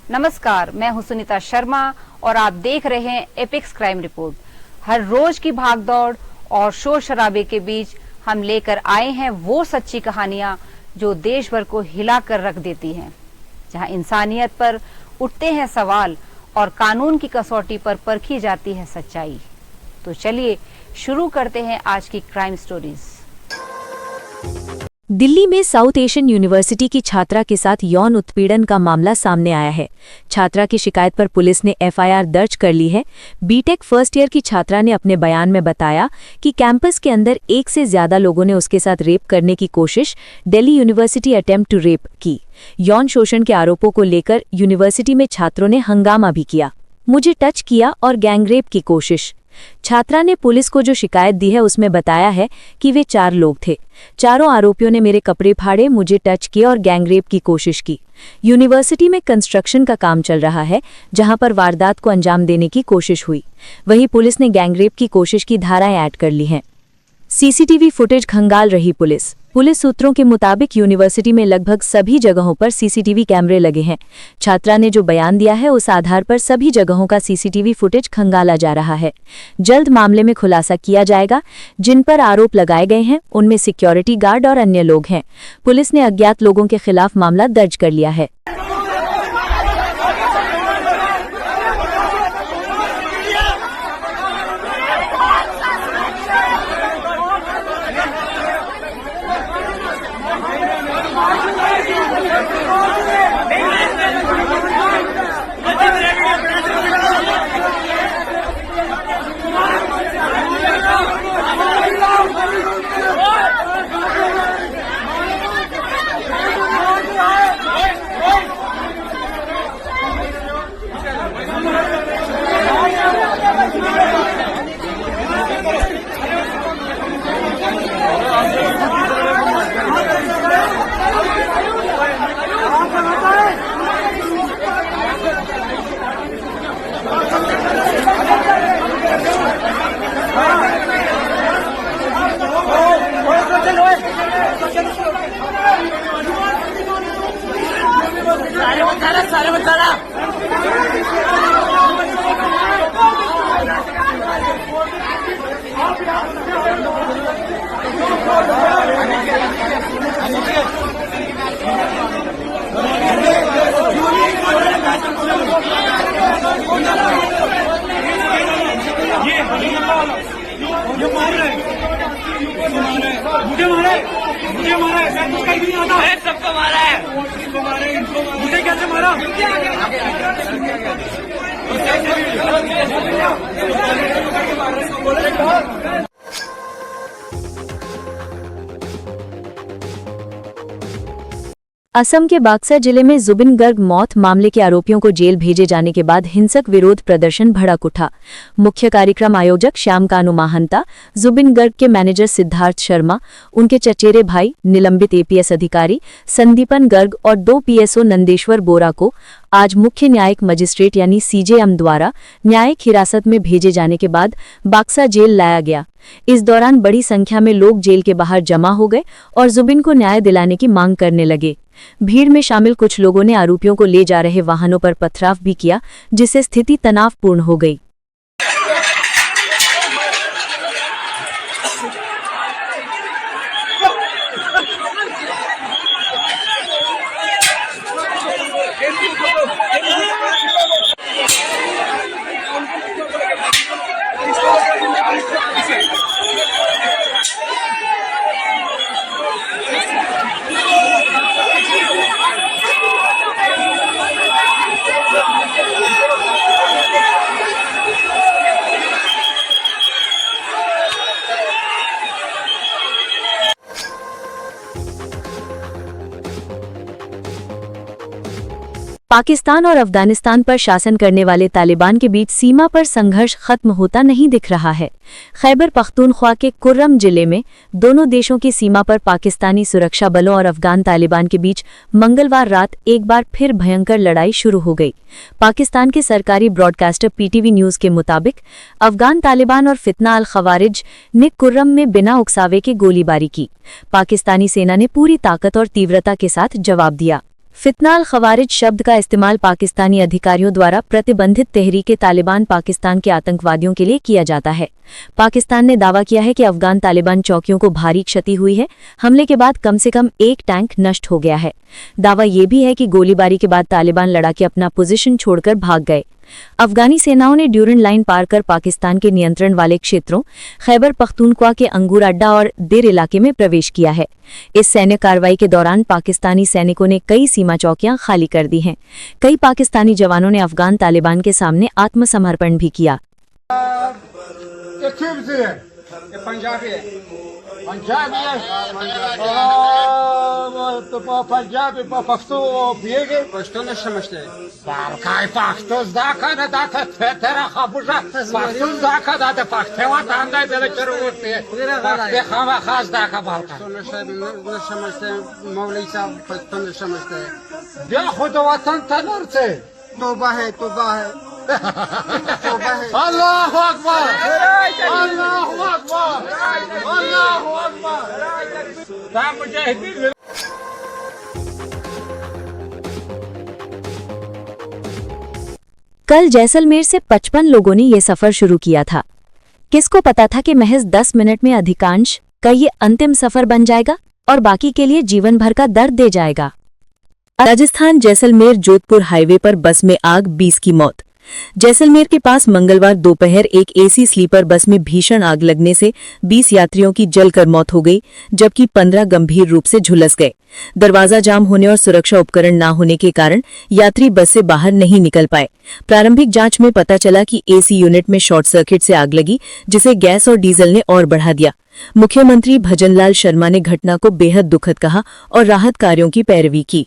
नमस्कार, मैं हूं सुनीता शर्मा और आप देख रहे हैं एपिक्स क्राइम रिपोर्ट। हर रोज की भागदौड़ और शोर शराबे के बीच हम लेकर आए हैं वो सच्ची कहानियां जो देश भर को हिला कर रख देती हैं, जहां इंसानियत पर उठते हैं सवाल और कानून की कसौटी पर परखी जाती है सच्चाई। तो चलिए शुरू करते हैं आज की क्राइम स्टोरीज। दिल्ली में साउथ एशियन यूनिवर्सिटी की छात्रा के साथ यौन उत्पीड़न का मामला सामने आया है। छात्रा की शिकायत पर पुलिस ने एफआईआर दर्ज कर ली है। बीटेक फर्स्ट ईयर की छात्रा ने अपने बयान में बताया कि कैंपस के अंदर एक से ज्यादा लोगों ने उसके साथ रेप करने की कोशिश, Delhi university attempt to rape की। यौन शोषण के आरोपों को लेकर यूनिवर्सिटी में छात्रों ने हंगामा भी किया। मुझे टच किया और गैंगरेप की कोशिश। छात्रा ने पुलिस को जो शिकायत दी है उसमें बताया है कि वे 4 लोग थे। चारों आरोपियों ने मेरे कपड़े फाड़े, मुझे टच किया और गैंगरेप की कोशिश की। यूनिवर्सिटी में कंस्ट्रक्शन का काम चल रहा है, जहां पर वारदात को अंजाम देने की कोशिश हुई। वहीं पुलिस ने गैंगरेप की कोशिश की धाराएं ऐड कर ली हैं। सीसीटीवी फुटेज खंगाल रही पुलिस। पुलिस सूत्रों के मुताबिक यूनिवर्सिटी में लगभग सभी जगहों पर सीसीटीवी कैमरे लगे हैं। छात्रा ने जो बयान दिया है उस आधार पर सभी जगहों का सीसीटीवी फुटेज खंगाला जा रहा है। जल्द मामले में खुलासा किया जाएगा। जिन पर आरोप लगाए गए हैं उनमें सिक्योरिटी गार्ड और अन्य लोग हैं। पुलिस ने अज्ञात लोगों के खिलाफ मामला दर्ज कर लिया है। सारे बताना ये मार रहे मुझे मारा है, मुझे भी नहीं आता है। सबको मारा है, मुझे कैसे मारा? असम के बाक्सा जिले में जुबिन गर्ग मौत मामले के आरोपियों को जेल भेजे जाने के बाद हिंसक विरोध प्रदर्शन भड़क उठा। मुख्य कार्यक्रम आयोजक श्याम कानू महांता, जुबिन गर्ग के मैनेजर सिद्धार्थ शर्मा, उनके चचेरे भाई निलंबित एपीएस अधिकारी संदीपन गर्ग और 2 पीएसओ नंदेश्वर बोरा को आज मुख्य न्यायिक मजिस्ट्रेट यानी सीजेएम द्वारा न्यायिक हिरासत में भेजे जाने के बाद बाक्सा जेल लाया गया। इस दौरान बड़ी संख्या में लोग जेल के बाहर जमा हो गए और जुबिन को न्याय दिलाने की मांग करने लगे। भीड़ में शामिल कुछ लोगों ने आरोपियों को ले जा रहे वाहनों पर पथराव भी किया, जिससे स्थिति तनावपूर्ण हो गई। पाकिस्तान और अफगानिस्तान पर शासन करने वाले तालिबान के बीच सीमा पर संघर्ष खत्म होता नहीं दिख रहा है। खैबर पख्तूनख्वा के कुर्रम जिले में दोनों देशों की सीमा पर पाकिस्तानी सुरक्षा बलों और अफगान तालिबान के बीच मंगलवार रात एक बार फिर भयंकर लड़ाई शुरू हो गई। पाकिस्तान के सरकारी ब्रॉडकास्टर पीटीवी न्यूज के मुताबिक अफगान तालिबान और फितना अल खवारिज ने कुर्रम में बिना उकसावे के गोलीबारी की। पाकिस्तानी सेना ने पूरी ताकत और तीव्रता के साथ जवाब दिया। फितनाल खवारिज शब्द का इस्तेमाल पाकिस्तानी अधिकारियों द्वारा प्रतिबंधित तहरीक तालिबान पाकिस्तान के आतंकवादियों के लिए किया जाता है। पाकिस्तान ने दावा किया है कि अफगान तालिबान चौकियों को भारी क्षति हुई है। हमले के बाद कम से कम एक टैंक नष्ट हो गया है। दावा ये भी है कि गोलीबारी के बाद तालिबान लड़ाके अपना पोजीशन छोड़कर भाग गए। अफगानी सेनाओं ने ड्यूरन लाइन पार कर पाकिस्तान के नियंत्रण वाले क्षेत्रों खैबर पख्तूनख्वा के अंगूर अड्डा और दिर इलाके में प्रवेश किया है। इस सैन्य कार्रवाई के दौरान पाकिस्तानी सैनिकों ने कई सीमा चौकियां खाली कर दी हैं। कई पाकिस्तानी जवानों ने अफगान तालिबान के सामने आत्मसमर्पण भी किया। पंजाबी है तो पंजाबी पख्तो पिएगे पश्तो न समझते बालकाय पख्तो दाखा न दाखा तेरा खाबुजा पख्तो दाखा दाते पख्ते वा तांगा बेले चरोते पख्ते खावा खास दाखा बालका न समझते मौलवी साहब पश्तो न समझते या खुद वतन तनरते तौबा है अल्लाहु अकबर अल्लाहु अकबर अल्लाहु अकबर मुजाहिदीन। कल जैसलमेर से 55 लोगों ने ये सफर शुरू किया था। किसको पता था कि महज 10 मिनट में अधिकांश का ये अंतिम सफर बन जाएगा और बाकी के लिए जीवन भर का दर्द दे जाएगा। राजस्थान जैसलमेर जोधपुर हाईवे पर बस में आग, 20 की मौत। जैसलमेर के पास मंगलवार दोपहर एक एसी स्लीपर बस में भीषण आग लगने से 20 यात्रियों की जलकर मौत हो गई, जबकि 15 गंभीर रूप से झुलस गए। दरवाजा जाम होने और सुरक्षा उपकरण न होने के कारण यात्री बस से बाहर नहीं निकल पाए। प्रारंभिक जांच में पता चला कि एसी यूनिट में शॉर्ट सर्किट से आग लगी, जिसे गैस और डीजल ने और बढ़ा दिया। मुख्यमंत्री भजनलाल शर्मा ने घटना को बेहद दुखद कहा और राहत कार्यों की पैरवी की।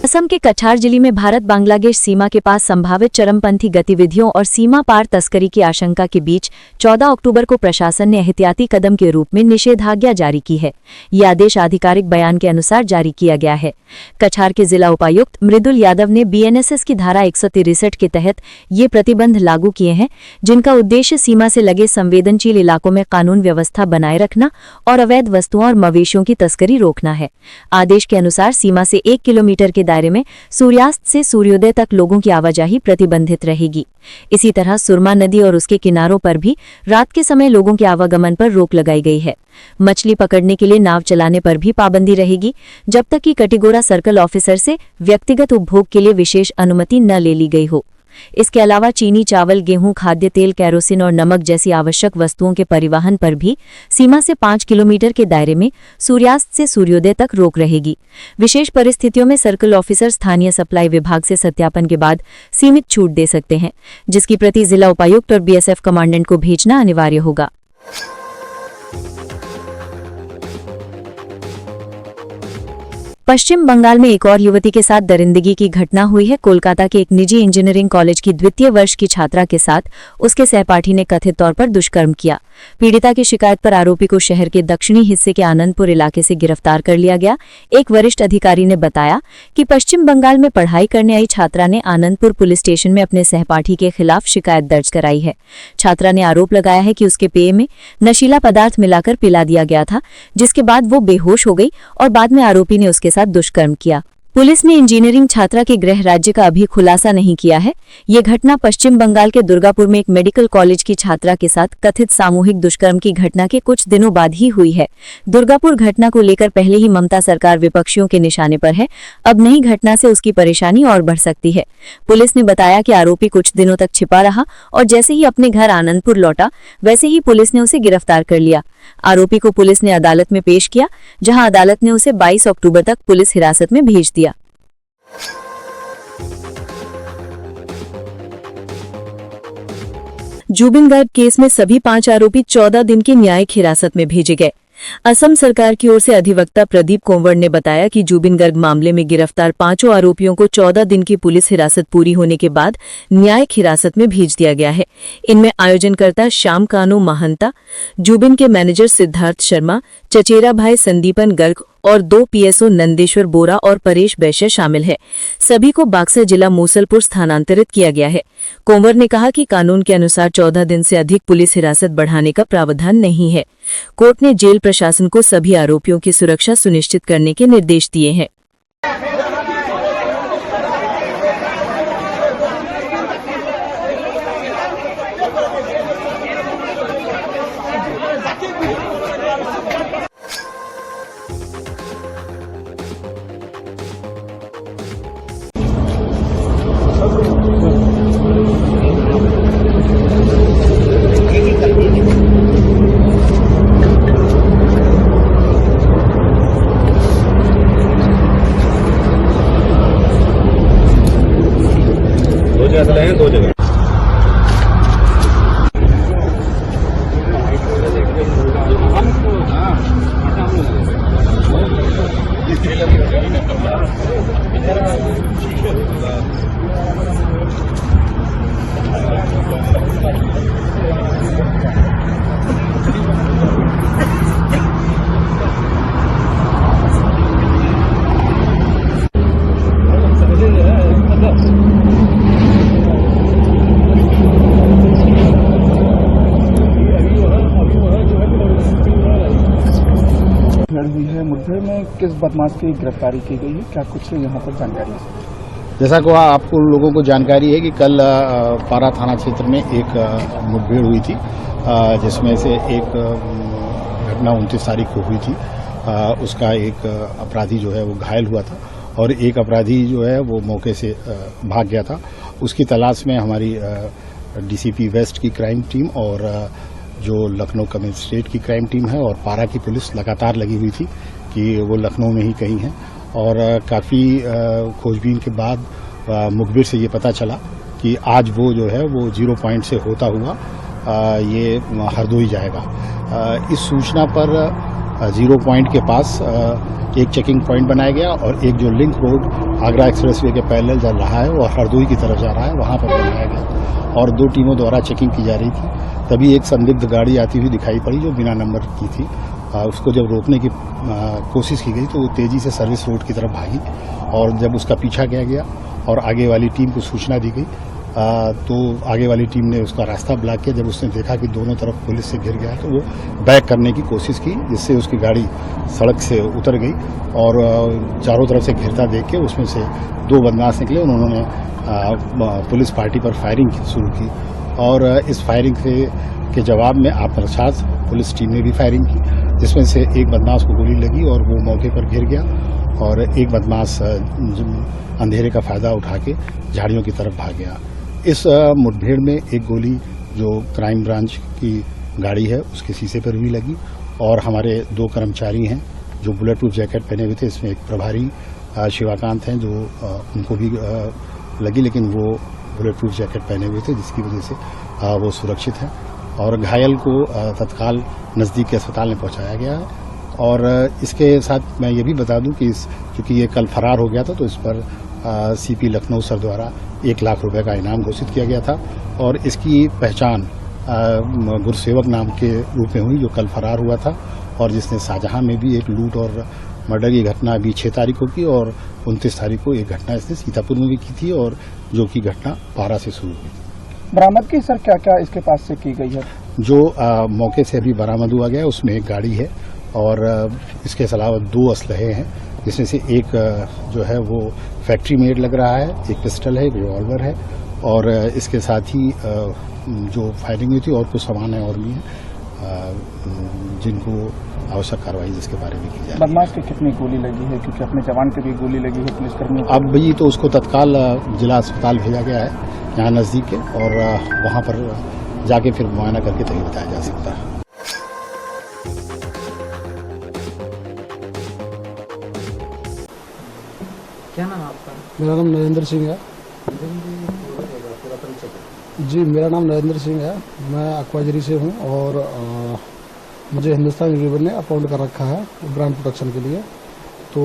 असम के कछार जिले में भारत बांग्लादेश सीमा के पास संभावित चरमपंथी गतिविधियों और सीमा पार तस्करी की आशंका के बीच 14 अक्टूबर को प्रशासन ने एहतियाती कदम के रूप में निषेधाज्ञा जारी की है। ये आदेश आधिकारिक बयान के अनुसार जारी किया गया है। कछार के जिला उपायुक्त मृदुल यादव ने बीएनएसएस की धारा 163 के तहत ये प्रतिबंध लागू किए हैं, जिनका उद्देश्य सीमा से लगे संवेदनशील इलाकों में कानून व्यवस्था बनाए रखना और अवैध वस्तुओं और मवेशियों की तस्करी रोकना है। आदेश के अनुसार सीमा से 1 किलोमीटर के दायरे में सूर्यास्त से सूर्योदय तक लोगों की आवाजाही प्रतिबंधित रहेगी। इसी तरह सुरमा नदी और उसके किनारों पर भी रात के समय लोगों के आवागमन पर रोक लगाई गई है। मछली पकड़ने के लिए नाव चलाने पर भी पाबंदी रहेगी, जब तक कि कटिगोरा सर्कल ऑफिसर से व्यक्तिगत उपभोग के लिए विशेष अनुमति न ले ली गई हो। इसके अलावा चीनी, चावल, गेहूं, खाद्य तेल, केरोसिन और नमक जैसी आवश्यक वस्तुओं के परिवहन पर भी सीमा से 5 किलोमीटर के दायरे में सूर्यास्त से सूर्योदय तक रोक रहेगी। विशेष परिस्थितियों में सर्कल ऑफिसर स्थानीय सप्लाई विभाग से सत्यापन के बाद सीमित छूट दे सकते हैं, जिसकी प्रति जिला उपायुक्त और बीएसएफ कमांडेंट को भेजना अनिवार्य होगा। पश्चिम बंगाल में एक और युवती के साथ दरिंदगी की घटना हुई है। कोलकाता के एक निजी इंजीनियरिंग कॉलेज की द्वितीय वर्ष की छात्रा के साथ उसके सहपाठी ने कथित तौर पर दुष्कर्म किया। पीड़िता की शिकायत पर आरोपी को शहर के दक्षिणी हिस्से के आनंदपुर इलाके से गिरफ्तार कर लिया गया। एक वरिष्ठ अधिकारी ने बताया कि पश्चिम बंगाल में पढ़ाई करने आई छात्रा ने आनंदपुर पुलिस स्टेशन में अपने सहपाठी के खिलाफ शिकायत दर्ज कराई है। छात्रा ने आरोप लगाया है कि उसके पेय में नशीला पदार्थ मिलाकर पिला दिया गया था, जिसके बाद वो बेहोश हो गई और बाद में आरोपी ने उसके साथ दुष्कर्म किया। पुलिस ने इंजीनियरिंग छात्रा के गृह राज्य का अभी खुलासा नहीं किया है। ये घटना पश्चिम बंगाल के दुर्गापुर में एक मेडिकल कॉलेज की छात्रा के साथ कथित सामूहिक दुष्कर्म की घटना के कुछ दिनों बाद ही हुई है। दुर्गापुर घटना को लेकर पहले ही ममता सरकार विपक्षियों के निशाने पर है। अब नई घटना से उसकी परेशानी और बढ़ सकती है। पुलिस ने बताया कि आरोपी कुछ दिनों तक छिपा रहा और जैसे ही अपने घर आनंदपुर लौटा, वैसे ही पुलिस ने उसे गिरफ्तार कर लिया। आरोपी को पुलिस ने अदालत में पेश किया, जहां अदालत ने उसे 22 अक्टूबर तक पुलिस हिरासत में भेज दिया। जुबिन गार्ग केस में सभी 5 आरोपी 14 दिन की न्यायिक हिरासत में भेजे गए। असम सरकार की ओर से अधिवक्ता प्रदीप कोंवड़ ने बताया कि जुबिन गार्ग मामले में गिरफ्तार 5 आरोपियों को 14 दिन की पुलिस हिरासत पूरी होने के बाद न्यायिक हिरासत में भेज दिया गया है। इनमें आयोजनकर्ता श्याम कानू महंता, जुबिन के मैनेजर सिद्धार्थ शर्मा, चचेरा भाई संदीपन गर्ग और 2 पीएसओ नंदेश्वर बोरा और परेश बैश्य शामिल है। सभी को बाक्सर जिला मूसलपुर स्थानांतरित किया गया है। कोंवर ने कहा कि कानून के अनुसार 14 दिन से अधिक पुलिस हिरासत बढ़ाने का प्रावधान नहीं है। कोर्ट ने जेल प्रशासन को सभी आरोपियों की सुरक्षा सुनिश्चित करने के निर्देश दिए हैं। दो जगह हुई है। मुठभेड़ में किस बदमाश की गिरफ्तारी की गई है, क्या कुछ यहाँ पर जानकारी है? जैसा को आपको लोगों को जानकारी है कि कल पारा थाना क्षेत्र में एक मुठभेड़ हुई थी, जिसमें से एक घटना 29 तारीख को हुई थी। उसका एक अपराधी जो है वो घायल हुआ था और एक अपराधी जो है वो मौके से भाग गया था। उसकी तलाश में हमारी डीसीपी वेस्ट की क्राइम टीम और जो लखनऊ कमिश्नरेट की क्राइम टीम है और पारा की पुलिस लगातार लगी हुई थी कि वो लखनऊ में ही कहीं है। और काफ़ी खोजबीन के बाद मुखबिर से ये पता चला कि आज वो जो है वो 0 पॉइंट से होता हुआ ये हरदोई जाएगा। इस सूचना पर 0 पॉइंट के पास एक चेकिंग पॉइंट बनाया गया और एक जो लिंक रोड आगरा एक्सप्रेसवे के पैरेलल जा रहा है वो हरदोई की तरफ जा रहा है, वहाँ पर बनाया गया और 2 टीमों द्वारा चेकिंग की जा रही थी। तभी एक संदिग्ध गाड़ी आती हुई दिखाई पड़ी जो बिना नंबर की थी। उसको जब रोकने की कोशिश की गई तो वो तेज़ी से सर्विस रोड की तरफ भागी और जब उसका पीछा किया गया और आगे वाली टीम को सूचना दी गई तो आगे वाली टीम ने उसका रास्ता ब्लॉक किया। जब उसने देखा कि दोनों तरफ पुलिस से घिर गया तो वो बैक करने की कोशिश की, जिससे उसकी गाड़ी सड़क से उतर गई और चारों तरफ से घिरता देख के उसमें से 2 बदमाश निकले। उन्होंने पुलिस पार्टी पर फायरिंग शुरू की और इस फायरिंग के जवाब में आत्मरक्षार्थ पुलिस टीम ने भी फायरिंग की, जिसमें से एक बदमाश को गोली लगी और वो मौके पर गिर गया और एक बदमाश अंधेरे का फायदा उठा के झाड़ियों की तरफ भाग गया। इस मुठभेड़ में एक गोली जो क्राइम ब्रांच की गाड़ी है उसके शीशे पर भी लगी और हमारे 2 कर्मचारी हैं जो बुलेट प्रूफ जैकेट पहने हुए थे। इसमें एक प्रभारी शिवाकांत हैं जो उनको भी लगी, लेकिन वो बुलेट प्रूफ जैकेट पहने हुए थे जिसकी वजह से वो सुरक्षित हैं और घायल को तत्काल नज़दीक के अस्पताल में पहुंचाया गया है। और इसके साथ मैं ये भी बता दूं कि चूँकि ये कल फरार हो गया था तो इस पर सीपी लखनऊ सर द्वारा 1 लाख रुपए का इनाम घोषित किया गया था और इसकी पहचान गुरसेवक नाम के रूप में हुई जो कल फरार हुआ था और जिसने शाहजहां में भी एक लूट और मर्डर की घटना अभी 6 तारीख को की और 29 तारीख को एक घटना इसने सीतापुर में भी की थी और जो कि घटना पारा से शुरू हुई। बरामद की सर क्या क्या इसके पास से की गई है? जो मौके से अभी बरामद हुआ गया उसमें एक गाड़ी है और इसके अलावा 2 असलहे हैं, जिसमें से एक जो है वो फैक्ट्री मेड लग रहा है, एक पिस्टल है, एक रिवॉल्वर है और इसके साथ ही जो फायरिंग हुई थी और कुछ सामान है और भी हैं जिनको आवश्यक कार्रवाई जिसके बारे में की जाए। बदमाश की कितनी गोली लगी है, क्योंकि अपने जवान पे भी गोली लगी है पुलिसकर्मी? अब भी तो उसको तत्काल जिला अस्पताल भेजा गया है यहाँ नज़दीक के और वहाँ पर जाके फिर मुआयना करके तभी बताया जा सकता है। क्या नाम आपका? मेरा नाम नरेंद्र सिंह है जी। मेरा नाम नरेंद्र सिंह है, मैं अक्वाजरी से हूँ और मुझे हिंदुस्तान यूनिलीवर ने अपॉइंट कर रखा है ब्रांड प्रोडक्शन के लिए। तो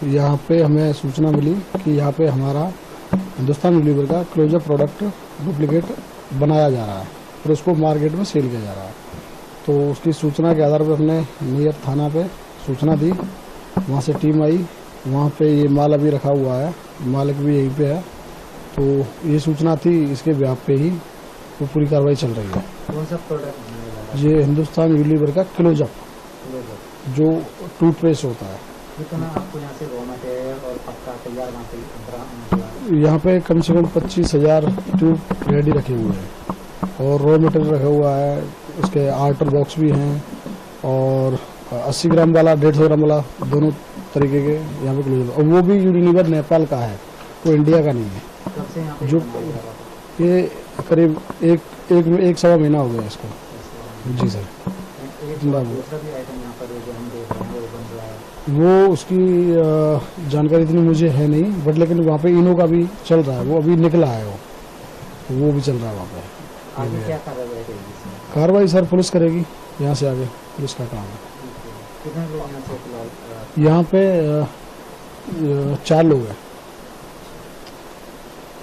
यहाँ पे हमें सूचना मिली कि यहाँ पे हमारा हिंदुस्तान यूनिलीवर का क्लोजर प्रोडक्ट डुप्लीकेट बनाया जा रहा है और उसको मार्केट में सेल किया जा रहा है। तो उसकी सूचना के आधार पर हमने नियर थाना पे सूचना दी, वहाँ से टीम आई, वहाँ पे ये माल अभी रखा हुआ है, मालिक भी यहीं पे है, तो ये सूचना थी, इसके व्याप पे ही वो पूरी कार्रवाई चल रही है। कौन सा प्रोडक्ट? ये हिंदुस्तान यूनिलीवर का क्लोजअप जो टूथपेस्ट होता है। कितना आपको यहाँ से रॉ मटेरियल और पक्का तैयार वहाँ पे यहाँ पे कम से कम 25,000 ट्यूब रेडी रखे हुए हैं और रॉ मटेरियल रखा हुआ है, उसके आर्टर बॉक्स भी हैं और 80 ग्राम वाला 150 ग्राम वाला दोनों तरीके के यहाँ पे क्लोजअप, और वो भी यूनिलीवर नेपाल का है, वो इंडिया का नहीं है। कब से यहाँ पे जो ये करीब एक सवा महीना हो गया इसको। जी सर। दूसरा भी आइटम यहाँ पर जो हम देख रहे हैं वो बन रहा है, वो उसकी जानकारी इतनी मुझे है नहीं, बट लेकिन वहाँ पे इनो का भी चल रहा है, वो अभी निकला है, वो भी चल रहा है वहाँ पे। आगे क्या कार्रवाई करेगी इसमें? कार्रवाई सर पुलिस करेगी, यहाँ से आगे पुलिस का काम है। कितने लोग यहाँ से फिलहाल? यहाँ पे 4 लोग हैं।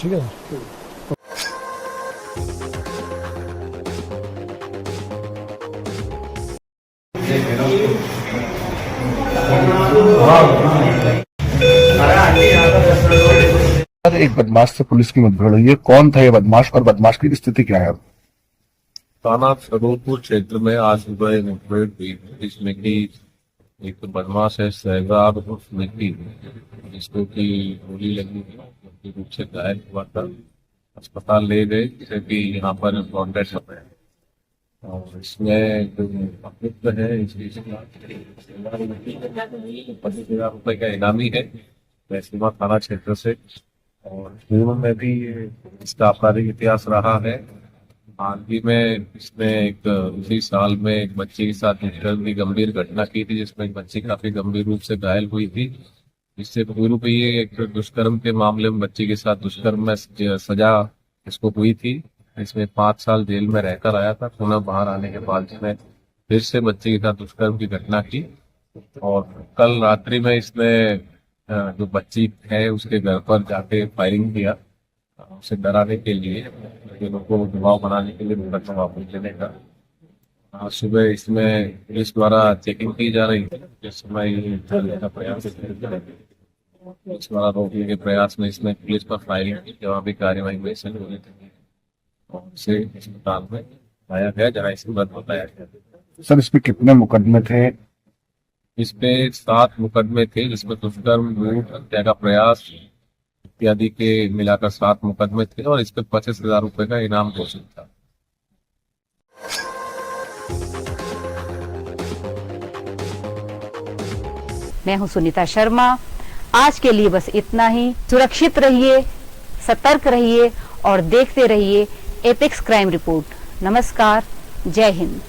ठीक है सर। एक बदमाश से पुलिस की मुठभेड़ हुई है, कौन था ये बदमाश और बदमाश की स्थिति क्या है? थाना सरूरपुर क्षेत्र में आज सुबह मुठभेड़ हुई है, जिसमें कि एक बदमाश है शहजाद उर्फ मिट्टी, जिसको की गोली लगी है, गंभीर रूप से घायल हुआ था, अस्पताल ले गए, जिसे कि यहाँ पर कॉन्टेक्ट हो गए। और इसमें जो अभियुक्त है इसकी 25,000 रुपए का इनामी है वैसीमा थाना क्षेत्र से। और फिल्म में भी इसका आपराधिक इतिहास रहा है। हाल ही में इसने इसी साल में एक बच्चे के साथ दुष्कर्म की गंभीर घटना की थी, जिसमें एक बच्ची काफी गंभीर रूप से घायल हुई थी। इससे पूर्व भी ये एक दुष्कर्म के मामले में बच्ची के साथ दुष्कर्म में सजा इसको हुई थी। इसमें 5 साल जेल में रहकर आया था। पुनः बाहर आने के बाद इसने फिर से बच्चे के साथ दुष्कर्म की घटना की और कल रात्रि में इसने जो बच्ची है उसके घर पर जाके फायरिंग किया, उसे डराने के लिए, लोगों को दबाव बनाने के लिए मुकदमा वापस लेने का। आज सुबह इसमें पुलिस द्वारा चेकिंग की जा रही थी, जिस समय ये चलने का प्रयास पुलिस द्वारा रोकने के प्रयास में इसमें पुलिस पर फायरिंग की, जवाबी कार्रवाई में इसे गोली चली और इसे अस्पताल में लाया गया, जहाँ इसकी मौत बताया गया। सर इस पे कितने मुकदमे थे? इस पे 7 मुकदमे थे, जिसमें दुष्कर्म, लूट, हत्या का प्रयास इत्यादि के मिलाकर 7 मुकदमे थे और इस पे 25,000 रुपए का इनाम घोषित था। मैं हूं सुनीता शर्मा। आज के लिए बस इतना ही। सुरक्षित रहिए, सतर्क रहिए और देखते रहिए एपिक्स क्राइम रिपोर्ट। नमस्कार, जय हिंद।